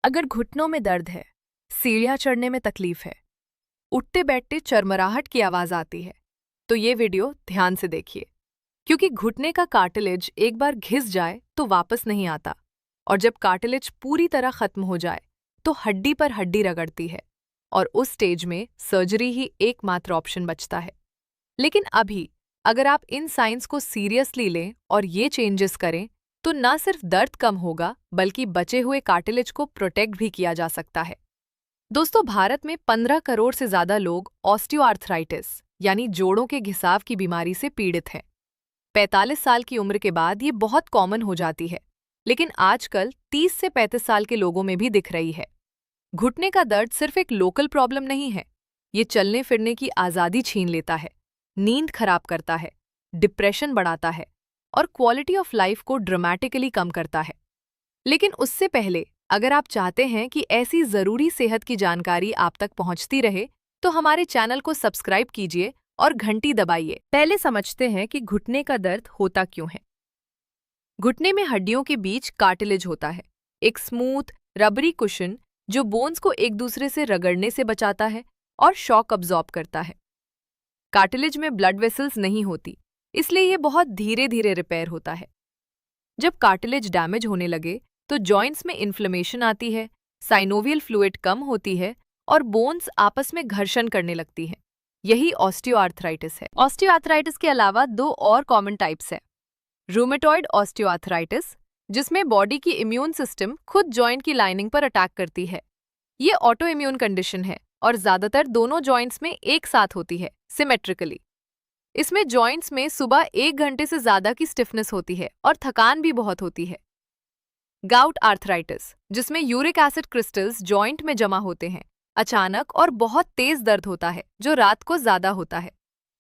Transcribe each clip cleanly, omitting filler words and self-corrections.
अगर घुटनों में दर्द है, सीढ़ियाँ चढ़ने में तकलीफ है, उठते बैठते चरमराहट की आवाज आती है, तो ये वीडियो ध्यान से देखिए। क्योंकि घुटने का कार्टिलेज एक बार घिस जाए तो वापस नहीं आता, और जब कार्टिलेज पूरी तरह खत्म हो जाए तो हड्डी पर हड्डी रगड़ती है, और उस स्टेज में सर्जरी ही एकमात्र ऑप्शन बचता है। लेकिन अभी अगर आप इन साइंस को सीरियसली लें और ये चेंजेस करें, तो न सिर्फ दर्द कम होगा बल्कि बचे हुए कार्टिलेज को प्रोटेक्ट भी किया जा सकता है। दोस्तों, भारत में 15 करोड़ से ज्यादा लोग ऑस्टियोआर्थराइटिस यानी जोड़ों के घिसाव की बीमारी से पीड़ित हैं। 45 साल की उम्र के बाद ये बहुत कॉमन हो जाती है, लेकिन आजकल 30 से 35 साल के लोगों में भी दिख रही है। घुटने का दर्द सिर्फ एक लोकल प्रॉब्लम नहीं है, ये चलने फिरने की आज़ादी छीन लेता है, नींद खराब करता है, डिप्रेशन बढ़ाता है और क्वालिटी ऑफ लाइफ को ड्रामेटिकली कम करता है। लेकिन उससे पहले, अगर आप चाहते हैं कि ऐसी ज़रूरी सेहत की जानकारी आप तक पहुंचती रहे, तो हमारे चैनल को सब्सक्राइब कीजिए और घंटी दबाइए। पहले समझते हैं कि घुटने का दर्द होता क्यों है। घुटने में हड्डियों के बीच कार्टिलेज होता है, एक स्मूथ रबरी कुशन जो बोन्स को एक दूसरे से रगड़ने से बचाता है और शॉक अब्जॉर्ब करता है। कार्टिलेज में ब्लड वेसल्स नहीं होती, इसलिए ये बहुत धीरे धीरे रिपेयर होता है। जब कार्टिलेज डैमेज होने लगे तो जॉइंट्स में इन्फ्लेमेशन आती है, साइनोवियल फ्लूइड कम होती है और बोन्स आपस में घर्षण करने लगती हैं। यही ऑस्टियोआर्थराइटिस है। ऑस्टियोआर्थराइटिस के अलावा दो और कॉमन टाइप्स हैं। रूमेटॉइड ऑस्टियोआर्थराइटिस, जिसमें बॉडी की इम्यून सिस्टम खुद जॉइंट की लाइनिंग पर अटैक करती है। ये ऑटो इम्यून कंडीशन है और ज्यादातर दोनों जॉइंट्स में एक साथ होती है, सिमेट्रिकली। इसमें जॉइंट्स में सुबह 1 घंटे से ज्यादा की स्टिफनेस होती है और थकान भी बहुत होती है। गाउट आर्थराइटिस, जिसमें यूरिक एसिड क्रिस्टल्स जॉइंट में जमा होते हैं, अचानक और बहुत तेज दर्द होता है जो रात को ज्यादा होता है।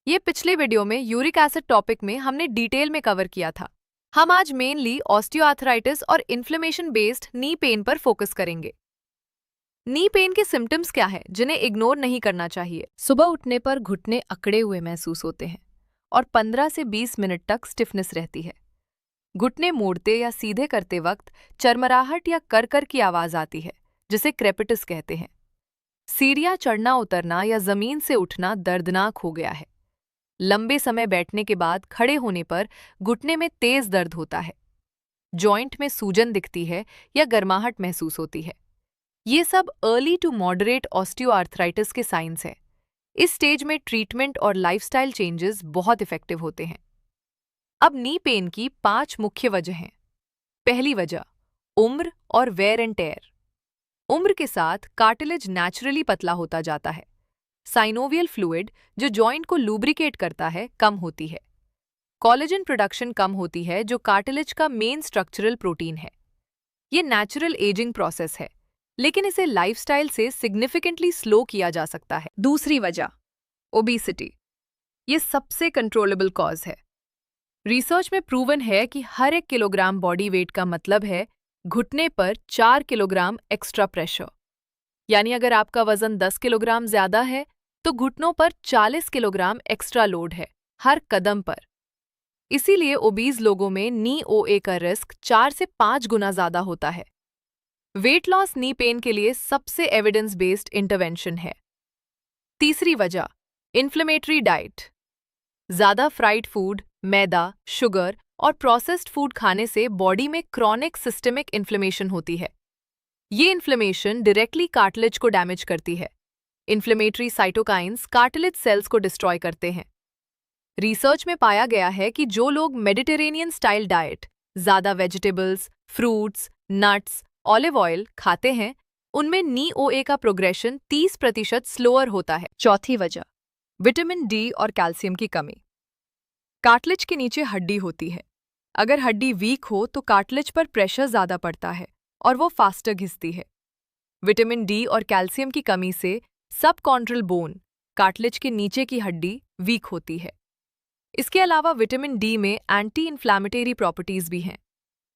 ये पिछले वीडियो में यूरिक एसिड टॉपिक में हमने डिटेल में कवर किया था। हम आज मेनली ऑस्टियोआर्थराइटिस और इन्फ्लेमेशन बेस्ड नी पेन पर फोकस करेंगे। नी पेन के सिम्टम्स क्या है जिन्हें इग्नोर नहीं करना चाहिए? सुबह उठने पर घुटने अकड़े हुए महसूस होते हैं और 15 से 20 मिनट तक स्टिफनेस रहती है। घुटने मोड़ते या सीधे करते वक्त चरमराहट या करकर की आवाज आती है, जिसे क्रेपिटस कहते हैं। सीढ़ियाँ चढ़ना उतरना या जमीन से उठना दर्दनाक हो गया है। लंबे समय बैठने के बाद खड़े होने पर घुटने में तेज दर्द होता है। जॉइंट में सूजन दिखती है या गर्माहट महसूस होती है। ये सब अर्ली टू मॉडरेट ऑस्टियोआर्थराइटिस के साइंस हैं। इस स्टेज में ट्रीटमेंट और लाइफस्टाइल चेंजेस बहुत इफेक्टिव होते हैं। अब नी पेन की 5 मुख्य वजह हैं। पहली वजह, उम्र और वेयर एंड टेयर। उम्र के साथ कार्टिलेज नेचुरली पतला होता जाता है। साइनोवियल फ्लूइड, जो जॉइंट को लुब्रिकेट करता है, कम होती है। कोलेजन प्रोडक्शन कम होती है, जो कार्टिलेज का मेन स्ट्रक्चरल प्रोटीन है। ये नेचुरल एजिंग प्रोसेस है, लेकिन इसे लाइफस्टाइल से सिग्निफिकेंटली स्लो किया जा सकता है। दूसरी वजह, ओबेसिटी। ये सबसे कंट्रोलेबल कॉज है। रिसर्च में प्रूवन है कि हर 1 किलोग्राम बॉडी वेट का मतलब है घुटने पर 4 किलोग्राम एक्स्ट्रा प्रेशर। यानी अगर आपका वजन 10 किलोग्राम ज्यादा है तो घुटनों पर 40 किलोग्राम एक्स्ट्रा लोड है हर कदम पर। इसीलिए ओबीज लोगों में नी ओए का रिस्क 4 से 5 गुना ज्यादा होता है। वेट लॉस नी पेन के लिए सबसे एविडेंस बेस्ड इंटरवेंशन है। तीसरी वजह, इन्फ्लेमेटरी डाइट। ज्यादा फ्राइड फूड, मैदा, शुगर और प्रोसेस्ड फूड खाने से बॉडी में क्रॉनिक सिस्टेमिक इन्फ्लेमेशन होती है। ये इन्फ्लेमेशन डायरेक्टली कार्टिलेज को डैमेज करती है। इन्फ्लेमेटरी साइटोकाइंस कार्टिलेज सेल्स को डिस्ट्रॉय करते हैं। रिसर्च में पाया गया है कि जो लोग मेडिटेरेनियन स्टाइल डाइट, ज्यादा vegetables, fruits, nuts, olive oil खाते हैं, उनमें नी ओए का प्रोग्रेशन 30% स्लोअर होता है। चौथी वजह, विटामिन डी और कैल्शियम की कमी। कार्टिलेज के नीचे हड्डी होती है। अगर हड्डी वीक हो तो कार्टिलेज पर प्रेशर ज्यादा पड़ता है और वो फास्टर घिसती है। विटामिन डी और कैल्शियम की कमी से सबकॉन्ड्रल बोन, कार्टिलेज के नीचे की हड्डी, वीक होती है। इसके अलावा विटामिन डी में एंटी इन्फ्लेमेटरी प्रॉपर्टीज भी हैं।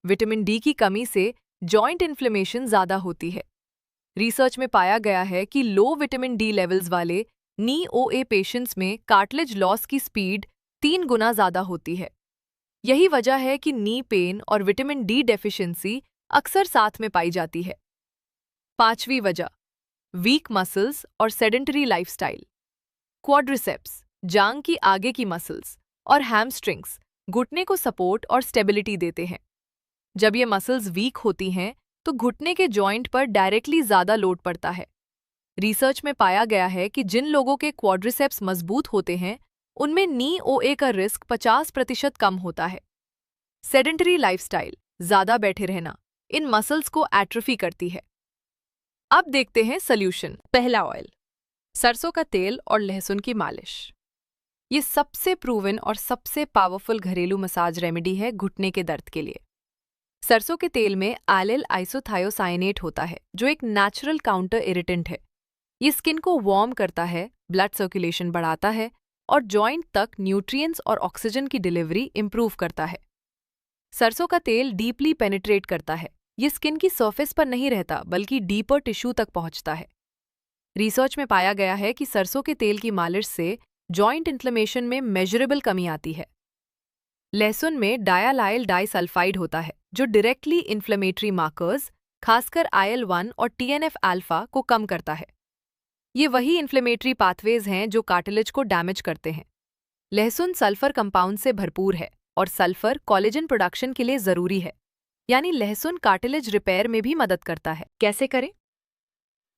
विटामिन डी की कमी से जॉइंट इन्फ्लेमेशन ज्यादा होती है। रिसर्च में पाया गया है कि लो विटामिन डी लेवल्स वाले नी ओए पेशेंट्स में कार्टिलेज लॉस की स्पीड 3 गुना ज्यादा होती है। यही वजह है कि नी पेन और विटामिन डी डेफिशिएंसी अक्सर साथ में पाई जाती है। 5वीं वजह, वीक मसल्स और सेडेंटरी लाइफस्टाइल। क्वाड्रिसेप्स, जांग की आगे की मसल्स, और हैमस्ट्रिंग्स घुटने को सपोर्ट और स्टेबिलिटी देते हैं। जब ये मसल्स वीक होती हैं तो घुटने के जॉइंट पर डायरेक्टली ज़्यादा लोड पड़ता है। रिसर्च में पाया गया है कि जिन लोगों के क्वाड्रिसेप्स मजबूत होते हैं उनमें नी ओए का रिस्क 50% कम होता है। सेडेंटरी लाइफस्टाइल, ज़्यादा बैठे रहना, इन मसल्स को एट्रोफी करती है। अब देखते हैं सॉल्यूशन। पहला ऑयल, सरसों का तेल और लहसुन की मालिश। ये सबसे प्रूवन और सबसे पावरफुल घरेलू मसाज रेमेडी है घुटने के दर्द के लिए। सरसों के तेल में एलिल आइसोथायोसाइनेट होता है जो एक नेचुरल काउंटर इरिटेंट है। ये स्किन को वार्म करता है, ब्लड सर्कुलेशन बढ़ाता है और जॉइंट तक न्यूट्रिएंट्स और ऑक्सीजन की डिलीवरी इंप्रूव करता है। सरसों का तेल डीपली पेनिट्रेट करता है। ये स्किन की सरफेस पर नहीं रहता बल्कि डीपर टिश्यू तक पहुंचता है। रिसर्च में पाया गया है कि सरसों के तेल की मालिश से जॉइंट इन्फ्लेमेशन में मेजरेबल कमी आती है। लहसुन में डायालाइल डाइसल्फाइड होता है जो डायरेक्टली इन्फ्लेमेटरी मार्कर्स, खासकर IL-1 और TNF अल्फा को कम करता है। ये वही इन्फ्लेमेटरी पाथवेज हैं जो कार्टिलेज को डैमेज करते हैं। लहसुन सल्फर कंपाउंड से भरपूर है और सल्फर कोलेजन प्रोडक्शन के लिए ज़रूरी है, यानी लहसुन कार्टिलेज रिपेयर में भी मदद करता है। कैसे करें?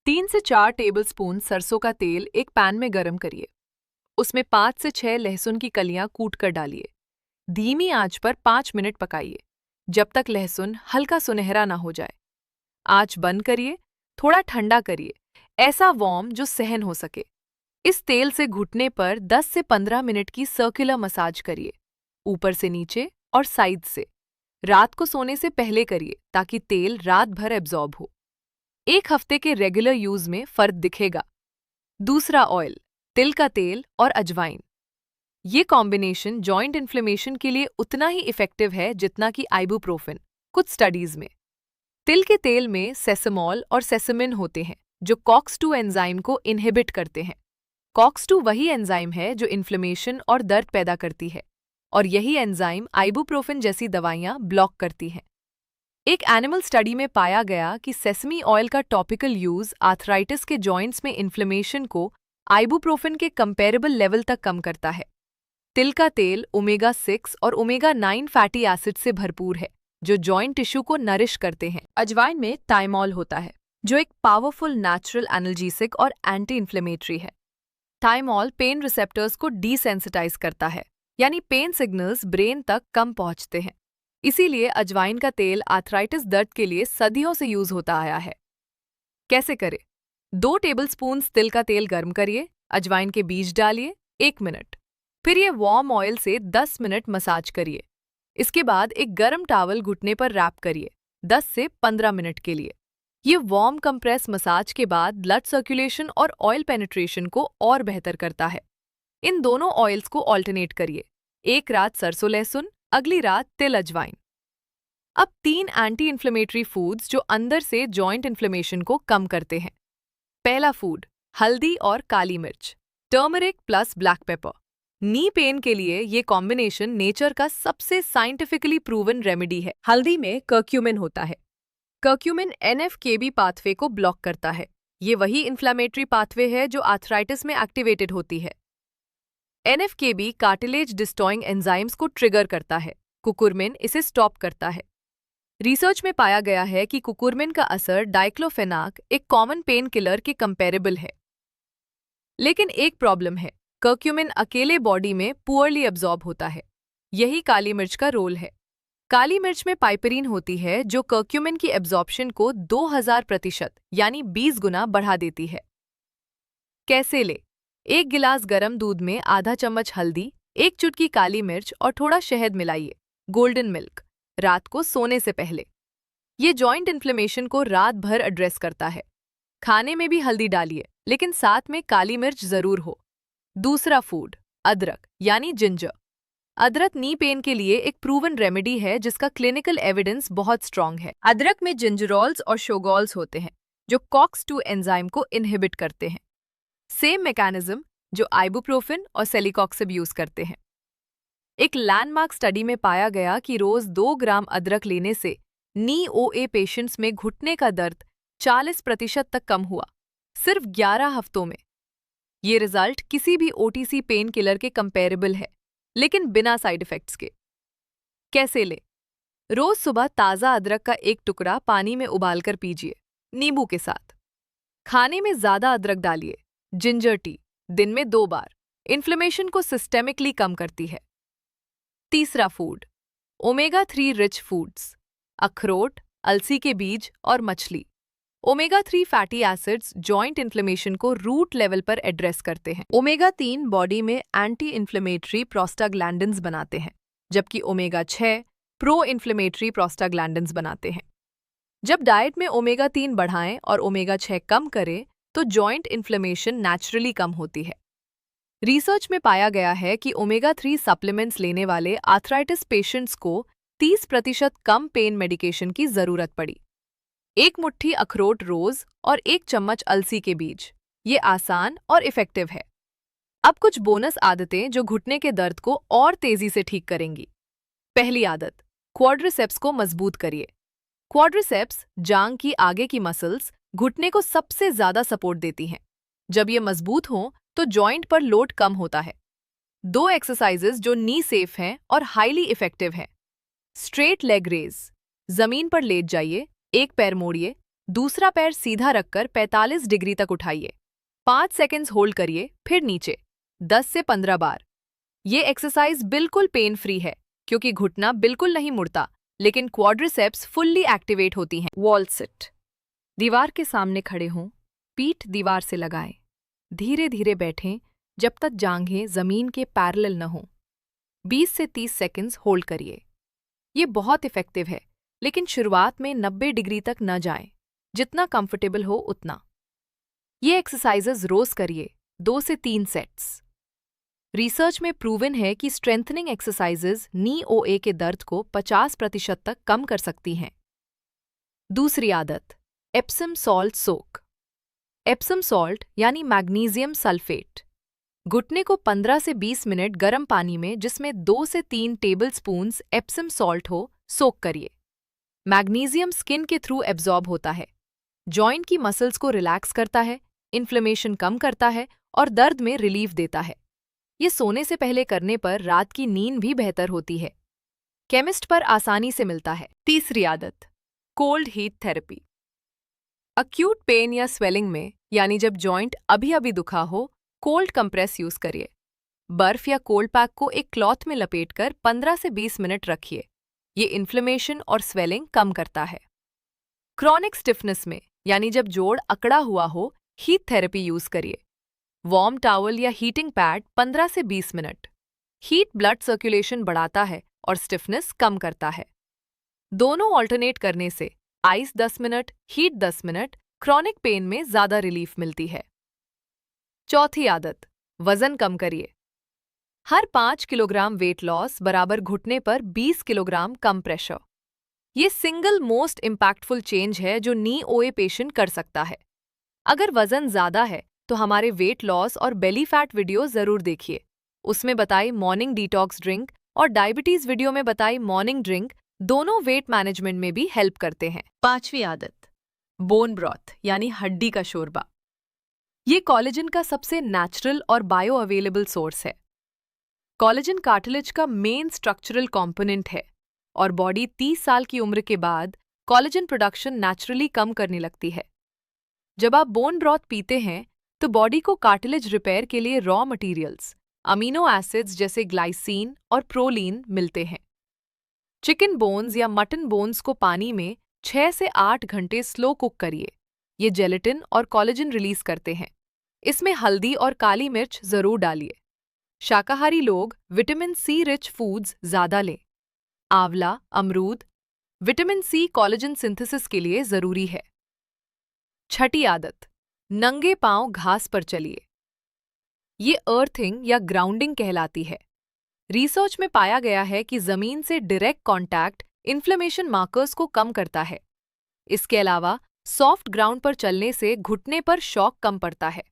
3 से 4 टेबलस्पून सरसों का तेल एक पैन में गर्म करिए। उसमें 5 से 6 लहसुन की कलियां कूट कर डालिए। धीमी आंच पर 5 मिनट पकाइए, जब तक लहसुन हल्का सुनहरा ना हो जाए। आंच बंद करिए, थोड़ा ठंडा करिए, ऐसा वार्म जो सहन हो सके। इस तेल से घुटने पर 10 से 15 मिनट की सर्कुलर मसाज करिए, ऊपर से नीचे और साइड से। रात को सोने से पहले करिए ताकि तेल रात भर एब्जॉर्ब हो। 1 हफ्ते के रेगुलर यूज में फर्क दिखेगा। दूसरा ऑयल, तिल का तेल और अजवाइन। ये कॉम्बिनेशन जॉइंट इन्फ्लेमेशन के लिए उतना ही इफेक्टिव है जितना कि आइबुप्रोफेन। कुछ स्टडीज में तिल के तेल में सेसमॉल और सेसमिन होते हैं जो COX-2 एंजाइम को इनहिबिट करते हैं। COX-2 वही एंजाइम है जो इन्फ्लेमेशन और दर्द पैदा करती है, और यही एंजाइम आइबुप्रोफेन जैसी दवाइयां ब्लॉक करती हैं। एक एनिमल स्टडी में पाया गया कि सेसमी ऑयल का टॉपिकल यूज आर्थराइटिस के जॉइंट्स में इन्फ्लेमेशन को आइबुप्रोफेन के कंपेरेबल लेवल तक कम करता है। तिल का तेल ओमेगा 6 और ओमेगा 9 फैटी एसिड से भरपूर है जो जॉइंट टिश्यू को नरिश करते हैं। अजवाइन में थाइमोल होता है जो एक पावरफुल नेचुरल एनाल्जेसिक और एंटी इन्फ्लेमेटरी है। थाइमोल पेन रिसेप्टर्स को डिसेंसिटाइज करता है, यानी पेन सिग्नल्स ब्रेन तक कम पहुंचते हैं। इसीलिए अजवाइन का तेल आर्थराइटिस दर्द के लिए सदियों से यूज होता आया है। कैसे करें? 2 टेबलस्पून तिल का तेल गर्म करिए, अजवाइन के बीज डालिए, 1 मिनट। फिर ये वार्म ऑयल से 10 मिनट मसाज करिए। इसके बाद एक गर्म टॉवल घुटने पर रैप करिए 10 से 15 मिनट के लिए। ये वार्म कंप्रेस मसाज के बाद ब्लड सर्कुलेशन और ऑयल पेनिट्रेशन को और बेहतर करता है। इन दोनों ऑयल्स को ऑल्टरनेट करिए, एक रात सरसों लहसुन, अगली रात तिल अजवाइन। अब 3 एंटी इन्फ्लेमेटरी फूड्स जो अंदर से जॉइंट इन्फ्लेमेशन को कम करते हैं। पहला फूड, हल्दी और काली मिर्च, turmeric plus black pepper. Knee pain के लिए ये कॉम्बिनेशन नेचर का सबसे साइंटिफिकली प्रूवन रेमेडी है। हल्दी में कर्क्यूमिन होता है। कर्क्यूमिन NF-kB पाथवे को ब्लॉक करता है। ये वही इन्फ्लेमेटरी पाथवे है जो आर्थराइटिस में एक्टिवेटेड होती है। NF-kB कार्टिलेज डिस्ट्रॉइंग एंजाइम्स को ट्रिगर करता है, कुकुरमिन इसे स्टॉप करता है। रिसर्च में पाया गया है कि कुकुरमिन का असर डाइक्लोफेनाक, एक कॉमन पेन किलर के कंपेरेबल है। लेकिन एक प्रॉब्लम है, कर्क्यूमिन अकेले बॉडी में पुअरली एब्जॉर्ब होता है। यही काली मिर्च का रोल है। काली मिर्च में पाइपरीन होती है जो कर्क्यूमिन की एब्जॉर्प्शन को 2000% यानी 20 गुना बढ़ा देती है। कैसे ले? 1 गिलास गर्म दूध में आधा चम्मच हल्दी, 1 चुटकी काली मिर्च और थोड़ा शहद मिलाइए, गोल्डन मिल्क, रात को सोने से पहले। ये जॉइंट इन्फ्लेमेशन को रात भर एड्रेस करता है। खाने में भी हल्दी डालिए, लेकिन साथ में काली मिर्च जरूर हो। दूसरा फूड, अदरक यानी जिंजर। अदरक नी पेन के लिए एक प्रूवन रेमेडी है जिसका क्लिनिकल एविडेंस बहुत स्ट्रांग है। अदरक में जिंजरोल्स और शोगोल्स होते हैं जो COX-2 एंजाइम को इनहिबिट करते हैं। सेम मैकेनिज्म जो आइबुप्रोफेन और सेलिकॉक्सिब यूज करते हैं। एक लैंडमार्क स्टडी में पाया गया कि रोज 2 ग्राम अदरक लेने से नी OA पेशेंट्स में घुटने का दर्द 40% तक कम हुआ, सिर्फ 11 हफ्तों में। ये रिजल्ट किसी भी ओटीसी पेन किलर के कंपेरेबल है, लेकिन बिना साइड इफेक्ट्स के। कैसे ले? रोज सुबह ताज़ा अदरक का एक टुकड़ा पानी में उबालकर पीजिए, नींबू के साथ। खाने में ज़्यादा अदरक डालिए। जिंजर टी दिन में 2 बार इन्फ्लेमेशन को सिस्टेमिकली कम करती है। तीसरा फूड, ओमेगा 3 रिच फूड्स, अखरोट, अलसी के बीज और मछली। Omega 3 fatty acids joint inflammation को रूट लेवल पर एड्रेस करते हैं। ओमेगा 3 बॉडी में एंटी इन्फ्लेमेटरी प्रोस्टाग्लैंडिन्स बनाते हैं, जबकि ओमेगा 6 प्रो इन्फ्लेमेटरी प्रोस्टाग्लैंडिन्स बनाते हैं। जब डाइट में ओमेगा 3 बढ़ाएं और ओमेगा 6 कम करें तो जॉइंट इन्फ्लेमेशन नेचुरली कम होती है। रिसर्च में पाया गया है कि ओमेगा 3 सप्लीमेंट्स लेने वाले आर्थराइटिस पेशेंट्स को 30% कम पेन मेडिकेशन की जरूरत पड़ी। 1 मुट्ठी अखरोट रोज और 1 चम्मच अलसी के बीज। ये आसान और इफेक्टिव है। अब कुछ बोनस आदतें जो घुटने के दर्द को और तेजी से ठीक करेंगी। पहली आदत, क्वाड्रिसेप्स को मजबूत करिए। क्वाड्रिसेप्स, जांग की आगे की मसल्स, घुटने को सबसे ज्यादा सपोर्ट देती हैं। जब ये मजबूत हों तो जॉइंट पर लोड कम होता है। 2 एक्सरसाइजेज जो नी सेफ हैं और हाईली इफेक्टिव हैं। स्ट्रेट लेग रेज, जमीन पर लेट जाइए, एक पैर मोड़िए, दूसरा पैर सीधा रखकर 45 डिग्री तक उठाइए। 5 सेकंड्स होल्ड करिए, फिर नीचे 10 से 15 बार। ये एक्सरसाइज बिल्कुल पेन फ्री है, क्योंकि घुटना बिल्कुल नहीं मुड़ता, लेकिन क्वाड्रिसेप्स फुल्ली एक्टिवेट होती हैं। वॉल सिट, दीवार के सामने खड़े हों, पीठ दीवार से लगाएं। धीरे धीरे बैठें जब तक जांघें जमीन के पैरेलल न हों। 20 से 30 सेकंड्स होल्ड करिए। ये बहुत इफेक्टिव है, लेकिन शुरुआत में 90 डिग्री तक न जाएं, जितना कंफर्टेबल हो उतना। ये एक्सरसाइजेज रोज करिए, 2 से 3 सेट्स। रिसर्च में प्रूवन है कि स्ट्रेंथनिंग एक्सरसाइजेज नी ओए के दर्द को 50% तक कम कर सकती हैं। दूसरी आदत, एप्सम सॉल्ट सोक। एप्सम सॉल्ट यानी मैग्नीशियम सल्फेट। घुटने को 15 से 20 मिनट गर्म पानी में, जिसमें 2 से 3 टेबलस्पून्स एप्सम सॉल्ट हो, सोक करिए। मैग्नीशियम स्किन के थ्रू एब्जॉर्ब होता है, जॉइंट की मसल्स को रिलैक्स करता है, इन्फ्लेमेशन कम करता है और दर्द में रिलीफ देता है। ये सोने से पहले करने पर रात की नींद भी बेहतर होती है। केमिस्ट पर आसानी से मिलता है। तीसरी आदत, cold heat therapy. Acute pain या स्वेलिंग में, यानी जब जॉइंट अभी अभी दुखा हो, कोल्ड कंप्रेस यूज करिए। बर्फ या कोल्ड पैक को एक क्लॉथ में लपेटकर 15 से 20 मिनट रखिए। ये इन्फ्लेमेशन और स्वेलिंग कम करता है। क्रॉनिक स्टिफनेस में, यानी जब जोड़ अकड़ा हुआ हो, हीट थेरेपी यूज करिए। वार्म टॉवल या हीटिंग पैड 15 से 20 मिनट। हीट ब्लड सर्कुलेशन बढ़ाता है और स्टिफनेस कम करता है। दोनों ऑल्टरनेट करने से ice 10 minute, heat 10 minute, chronic pain में ज्यादा रिलीफ मिलती है। चौथी आदत, वजन कम करिए। हर 5 किलोग्राम वेट लॉस बराबर घुटने पर 20 किलोग्राम कम प्रेशर। ये सिंगल मोस्ट इम्पैक्टफुल चेंज है जो नी ओए पेशेंट कर सकता है। अगर वजन ज्यादा है तो हमारे वेट लॉस और बेली फैट वीडियो जरूर देखिए। उसमें बताई मॉर्निंग डिटॉक्स ड्रिंक और डायबिटीज वीडियो में बताई मॉर्निंग ड्रिंक दोनों वेट मैनेजमेंट में भी हेल्प करते हैं। पांचवी आदत, बोन ब्रॉथ यानी हड्डी का शोरबा। ये कोलेजन का सबसे नेचुरल और बायो अवेलेबल सोर्स है। कोलेजन कार्टिलेज का मेन स्ट्रक्चरल कंपोनेंट है और बॉडी 30 साल की उम्र के बाद कोलेजन प्रोडक्शन नेचुरली कम करने लगती है। जब आप बोन ब्रॉथ पीते हैं तो बॉडी को कार्टिलेज रिपेयर के लिए रॉ मटेरियल्स, अमीनो एसिड्स जैसे ग्लाइसिन और प्रोलीन मिलते हैं। चिकन बोन्स या मटन बोन्स को पानी में 6 से 8 घंटे स्लो कुक करिए। ये जेलेटिन और कोलेजन रिलीज करते हैं। इसमें हल्दी और काली मिर्च जरूर डालिए। शाकाहारी लोग विटामिन सी रिच फूड्स ज्यादा लें। आंवला, अमरूद, विटामिन सी कोलेजन सिंथेसिस के लिए जरूरी है। छठी आदत, नंगे पांव घास पर चलिए। ये अर्थिंग या ग्राउंडिंग कहलाती है। रिसर्च में पाया गया है कि जमीन से डायरेक्ट कांटेक्ट इन्फ्लेमेशन मार्कर्स को कम करता है। इसके अलावा सॉफ्ट ग्राउंड पर चलने से घुटने पर शॉक कम पड़ता है।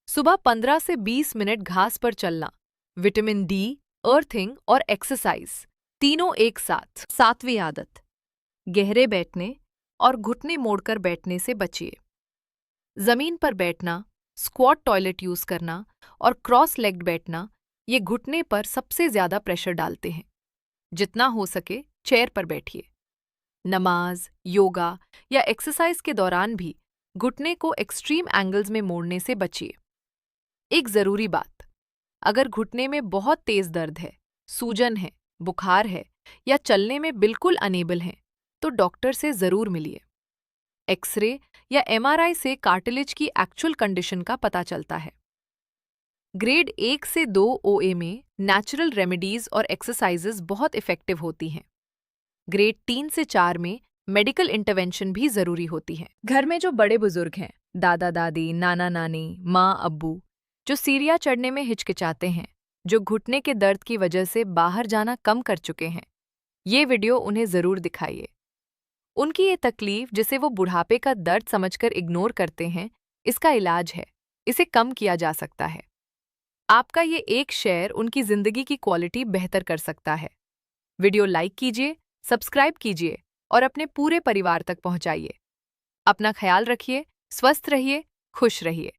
सुबह 15 से 20 मिनट घास पर चलना, विटामिन डी, अर्थिंग और एक्सरसाइज तीनों एक साथ। सातवीं आदत, गहरे बैठने और घुटने मोड़कर बैठने से बचिए। जमीन पर बैठना, स्क्वाट टॉयलेट यूज करना और क्रॉस लेग्ड बैठना ये घुटने पर सबसे ज्यादा प्रेशर डालते हैं। जितना हो सके चेयर पर बैठिए। नमाज, योगा या एक्सरसाइज के दौरान भी घुटने को एक्सट्रीम एंगल्स में मोड़ने से बचिए। एक जरूरी बात, अगर घुटने में बहुत तेज दर्द है, सूजन है, बुखार है या चलने में बिल्कुल अनेबल हैं, तो डॉक्टर से जरूर मिलिए। एक्सरे या एमआरआई से कार्टिलेज की एक्चुअल कंडीशन का पता चलता है। ग्रेड 1 से 2 ओए में नेचुरल रेमेडीज और एक्सरसाइजेज बहुत इफेक्टिव होती हैं। ग्रेड 3 से 4 में मेडिकल इंटरवेंशन भी जरूरी होती है। घर में जो बड़े बुजुर्ग हैं, दादा दादी, नाना नानी, माँ अब्बू, जो सीढ़ियाँ चढ़ने में हिचकिचाते हैं, जो घुटने के दर्द की वजह से बाहर जाना कम कर चुके हैं, ये वीडियो उन्हें जरूर दिखाइए। उनकी ये तकलीफ जिसे वो बुढ़ापे का दर्द समझकर इग्नोर करते हैं, इसका इलाज है, इसे कम किया जा सकता है। आपका ये एक शेयर उनकी जिंदगी की क्वालिटी बेहतर कर सकता है। वीडियो लाइक कीजिए, सब्सक्राइब कीजिए और अपने पूरे परिवार तक पहुंचाइए। अपना ख्याल रखिए, स्वस्थ रहिए, खुश रहिए।